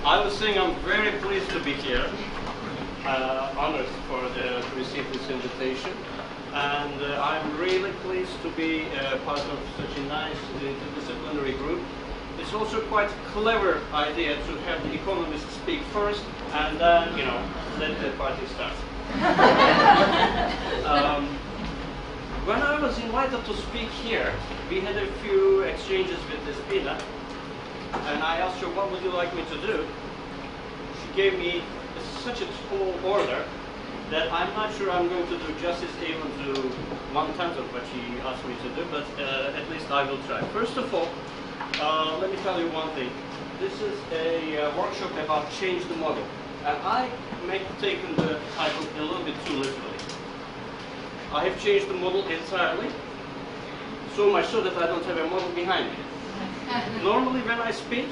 I was saying I'm very pleased to be here. Honored to receive this invitation. And I'm really pleased to be part of such a nice interdisciplinary group. It's also quite a clever idea to have the economists speak first and then, let the party start. When I was invited to speak here, we had a few exchanges with Despina, and I asked her, what would you like me to do? She gave me such a tall order that I'm not sure I'm going to do justice even to 1/10 of what she asked me to do, but at least I will try. First of all, let me tell you one thing. This is a workshop about change the model, and I may have taken the title a little bit too literally. I have changed the model entirely, so much so that I don't have a model behind me. Normally when I speak,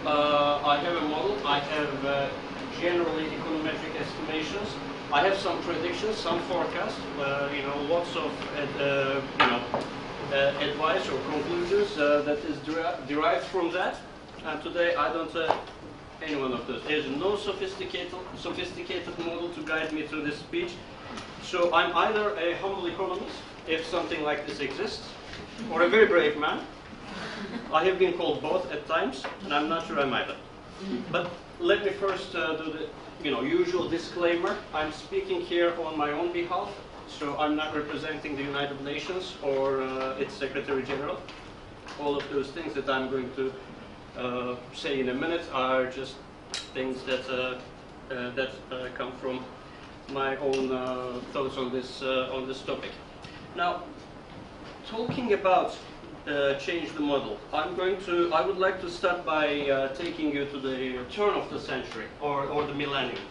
I have a model, I have generally econometric estimations, I have some predictions, some forecasts, lots of advice or conclusions that is derived from that. And today I don't have any one of those. There's no sophisticated model to guide me through this speech. So I'm either a humble economist, if something like this exists, or a very brave man. I have been called both at times, and I'm not sure I'm either. But let me first do the usual disclaimer. I'm speaking here on my own behalf, so I'm not representing the United Nations or its Secretary General. All of those things that I'm going to say in a minute are just things that come from my own thoughts on this topic. Now, talking about change the model, I would like to start by taking you to the turn of the century or the millennium.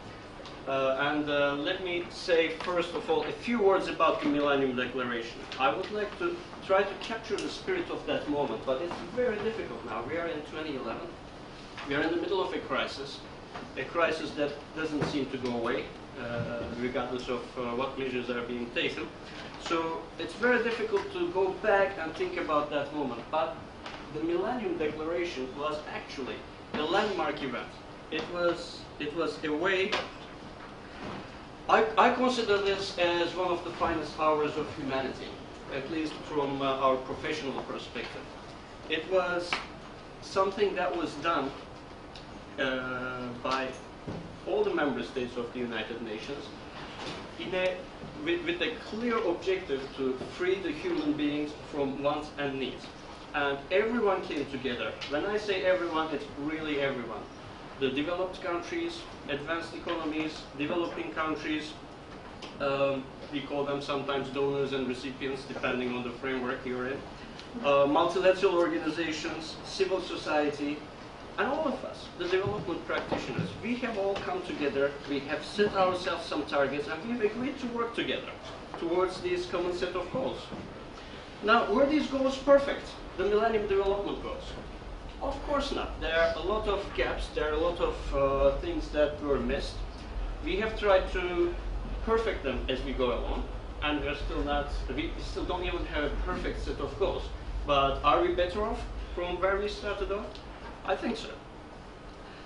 Let me say first of all a few words about the Millennium Declaration. I would like to try to capture the spirit of that moment, but it's very difficult now. We are in 2011. We are in the middle of a crisis that doesn't seem to go away, regardless of what measures are being taken. So it's very difficult to go back and think about that moment. But the Millennium Declaration was actually a landmark event. It was a way. I consider this as one of the finest hours of humanity, at least from our professional perspective. It was something that was done by all the member states of the United Nations with a clear objective to free the human beings from wants and needs. And everyone came together. When I say everyone, it's really everyone. The developed countries, advanced economies, developing countries, we call them sometimes donors and recipients depending on the framework you're in, multilateral organizations, civil society, and all of us, the development practitioners, we have all come together, we have set ourselves some targets, and we've agreed to work together towards these common set of goals. Now, were these goals perfect, the Millennium Development Goals? Of course not. There are a lot of gaps, there are a lot of things that were missed. We have tried to perfect them as we go along, and we still don't even have a perfect set of goals. But are we better off from where we started off? I think so.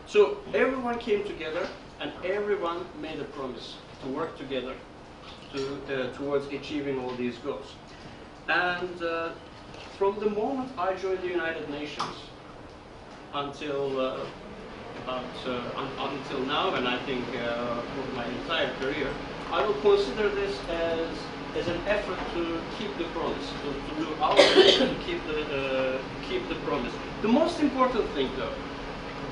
So everyone came together and everyone made a promise to work together towards achieving all these goals. And from the moment I joined the United Nations until now, and I think for my entire career, I will consider this as an effort to keep the promise, to do our best to keep the promise. The most important thing, though,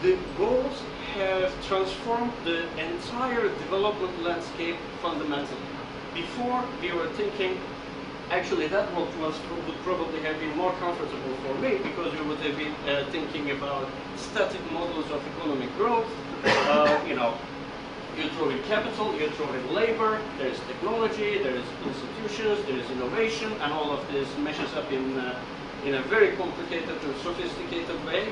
the goals have transformed the entire development landscape fundamentally. Before, we were thinking, actually that would probably have been more comfortable for me, because we would have been thinking about static models of economic growth. You throw in capital, you throw in labor, there is technology, there is institutions, there is innovation, and all of this meshes up in a very complicated and sophisticated way.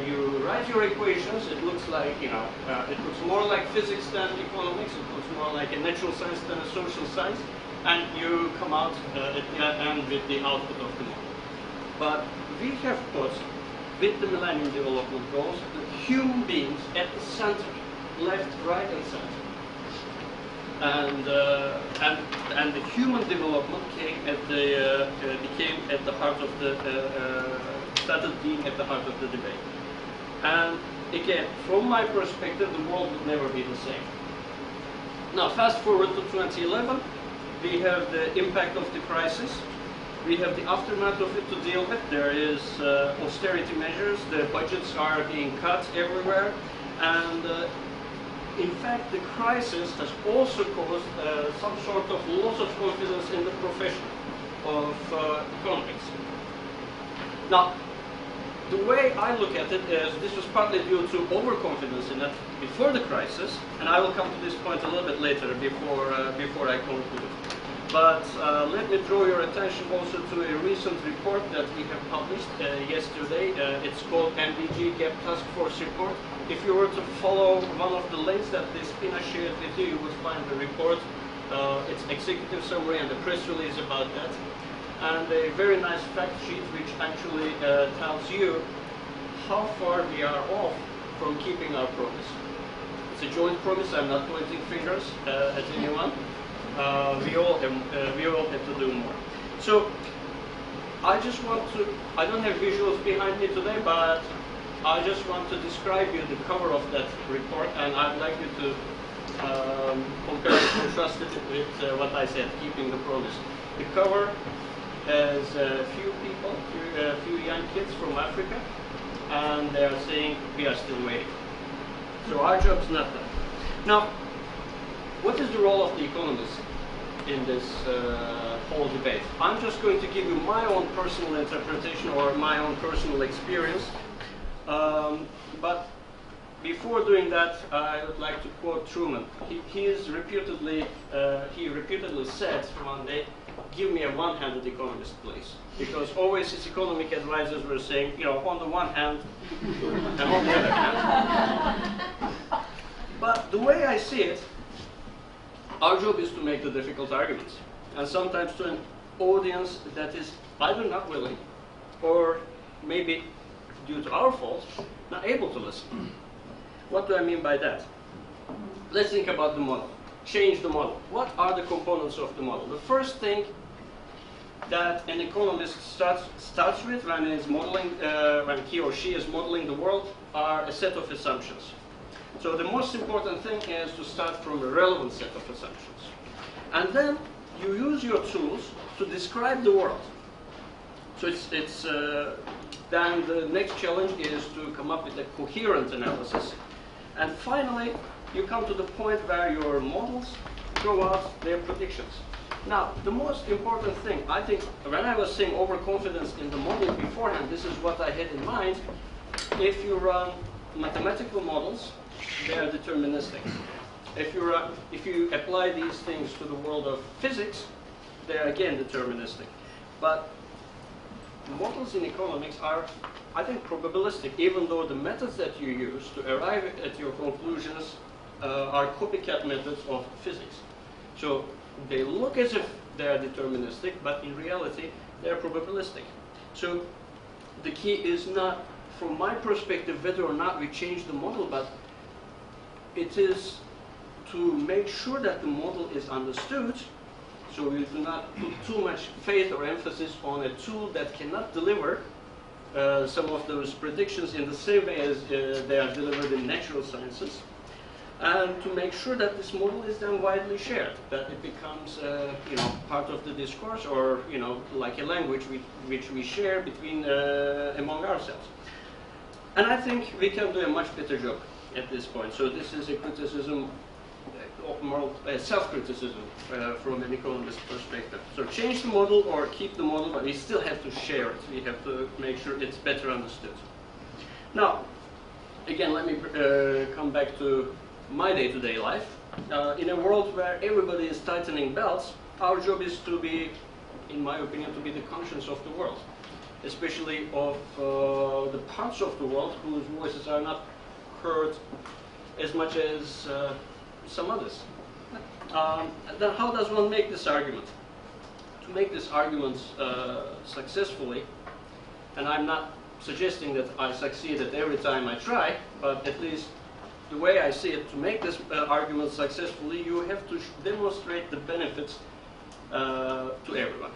You write your equations, it looks like, it looks more like physics than economics, it looks more like a natural science than a social science, and you come out at the end with the output of the model. But we have put, with the Millennium Development Goals, a human beings at the center, left, right, and center. And the human development became at the heart of the started being at the heart of the debate. And again, from my perspective, the world would never be the same. Now, fast forward to 2011, we have the impact of the crisis. We have the aftermath of it to deal with. There is austerity measures. The budgets are being cut everywhere, and in fact, the crisis has also caused some sort of loss of confidence in the profession of economics. Now, the way I look at it is this was partly due to overconfidence in it before the crisis, and I will come to this point a little bit later before I conclude. But let me draw your attention also to a recent report that we have published yesterday. It's called MDG Gap Task Force Report. If you were to follow one of the links that this Pina shared with you, you would find the report, its executive summary and the press release about that. And a very nice fact sheet which actually tells you how far we are off from keeping our promise. It's a joint promise. I'm not pointing fingers at anyone. We all have to do more. So I just want to, I don't have visuals behind me today, but I just want to describe you the cover of that report, and I'd like you to compare and contrast it with what I said, keeping the promise. The cover has a few people, a few young kids from Africa, and they are saying, we are still waiting. So our job's not done. Now, what is the role of the economist in this whole debate? I'm just going to give you my own personal interpretation or my own personal experience. But before doing that, I would like to quote Truman. He repeatedly said one day, give me a one-handed economist, please. Because always his economic advisors were saying, you know, on the one hand and on the other hand. But the way I see it, our job is to make the difficult arguments. And sometimes to an audience that is either not willing or maybe due to our fault, not able to listen. What do I mean by that? Let's think about the model. Change the model. What are the components of the model? The first thing that an economist starts with when he's modeling, when he or she is modeling the world, are a set of assumptions. So the most important thing is to start from a relevant set of assumptions. And then you use your tools to describe the world. So then the next challenge is to come up with a coherent analysis. And finally, you come to the point where your models throw out their predictions. Now, the most important thing, I think, when I was saying overconfidence in the model beforehand, this is what I had in mind. If you run mathematical models, they are deterministic. If you apply these things to the world of physics, they are again deterministic. But models in economics are, I think, probabilistic, even though the methods that you use to arrive at your conclusions are copycat methods of physics. So they look as if they are deterministic, but in reality, they are probabilistic. So the key is not, from my perspective, whether or not we change the model, but it is to make sure that the model is understood, so we do not put too much faith or emphasis on a tool that cannot deliver some of those predictions in the same way as they are delivered in natural sciences, and to make sure that this model is then widely shared, that it becomes part of the discourse, or like a language which we share between among ourselves. And I think we can do a much better job at this point. So this is a criticism, self-criticism from an economist perspective. So change the model or keep the model, but we still have to share it. We have to make sure it's better understood. Now, again, let me come back to my day-to-day life. In a world where everybody is tightening belts, our job is to be, in my opinion, to be the conscience of the world, especially of the parts of the world whose voices are not heard as much as some others. Then how does one make this argument? To make this argument successfully, and I'm not suggesting that I succeeded every time I try, but at least the way I see it, to make this argument successfully, you have to demonstrate the benefits to everyone,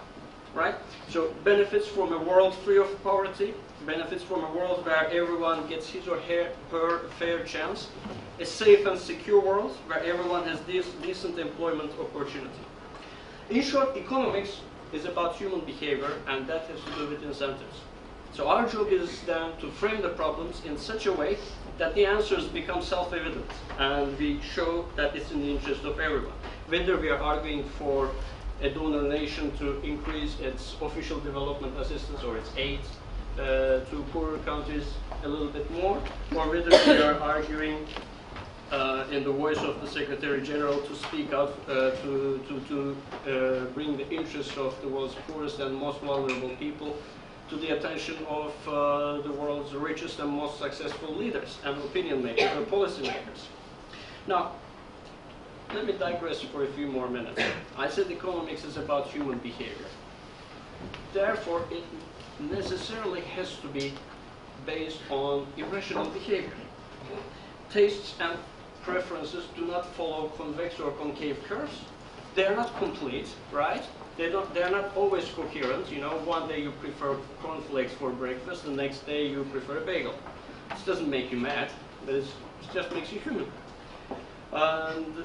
right? So benefits from a world free of poverty, benefits from a world where everyone gets his or her fair chance, a safe and secure world where everyone has decent employment opportunity. In short, economics is about human behavior, and that has to do with incentives. So our job is then to frame the problems in such a way that the answers become self-evident, and we show that it's in the interest of everyone. Whether we are arguing for a donor nation to increase its official development assistance or its aid to poorer countries a little bit more, or whether we are arguing in the voice of the Secretary General to speak out to bring the interests of the world's poorest and most vulnerable people to the attention of the world's richest and most successful leaders and opinion makers and policy makers. Now, let me digress for a few more minutes. I said economics is about human behavior. Therefore, it necessarily has to be based on irrational behavior. Tastes and preferences do not follow convex or concave curves. They are not complete, right? They're not always coherent. You know, one day you prefer cornflakes for breakfast, the next day you prefer a bagel. This doesn't make you mad, but it just makes you human. And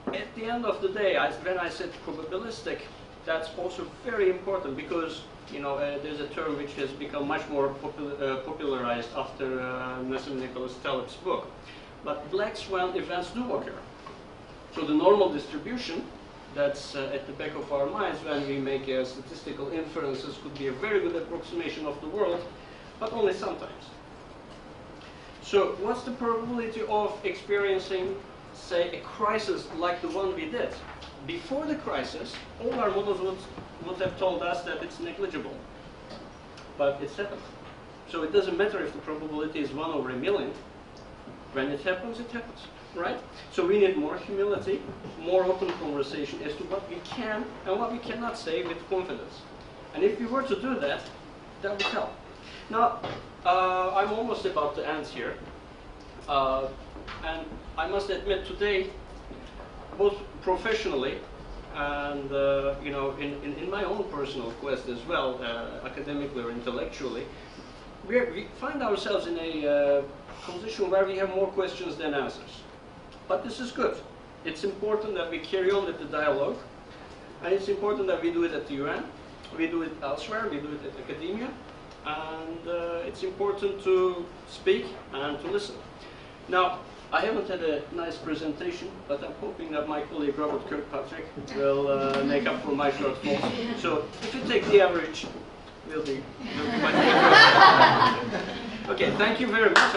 at the end of the day, when I said probabilistic, that's also very important because, you know, there's a term which has become much more popularized after Nassim Nicholas Taleb's book. But black swan events do occur. So the normal distribution that's at the back of our minds when we make statistical inferences could be a very good approximation of the world, but only sometimes. So what's the probability of experiencing, say, a crisis like the one we did? Before the crisis, all our models would have told us that it's negligible, but it's happened. So it doesn't matter if the probability is 1 over a million. When it happens, right? So we need more humility, more open conversation as to what we can and what we cannot say with confidence. And if we were to do that, that would help. Now, I'm almost about to end here. And I must admit today, both professionally and you know, in my own personal quest as well, academically or intellectually, we find ourselves in a position where we have more questions than answers. But this is good. It's important that we carry on with the dialogue, and it's important that we do it at the UN, we do it elsewhere, we do it at academia, and it's important to speak and to listen. Now, I haven't had a nice presentation, but I'm hoping that my colleague Robert Kirkpatrick will make up for my shortfalls. So if you take the average, we'll be quite good. Okay, thank you very much.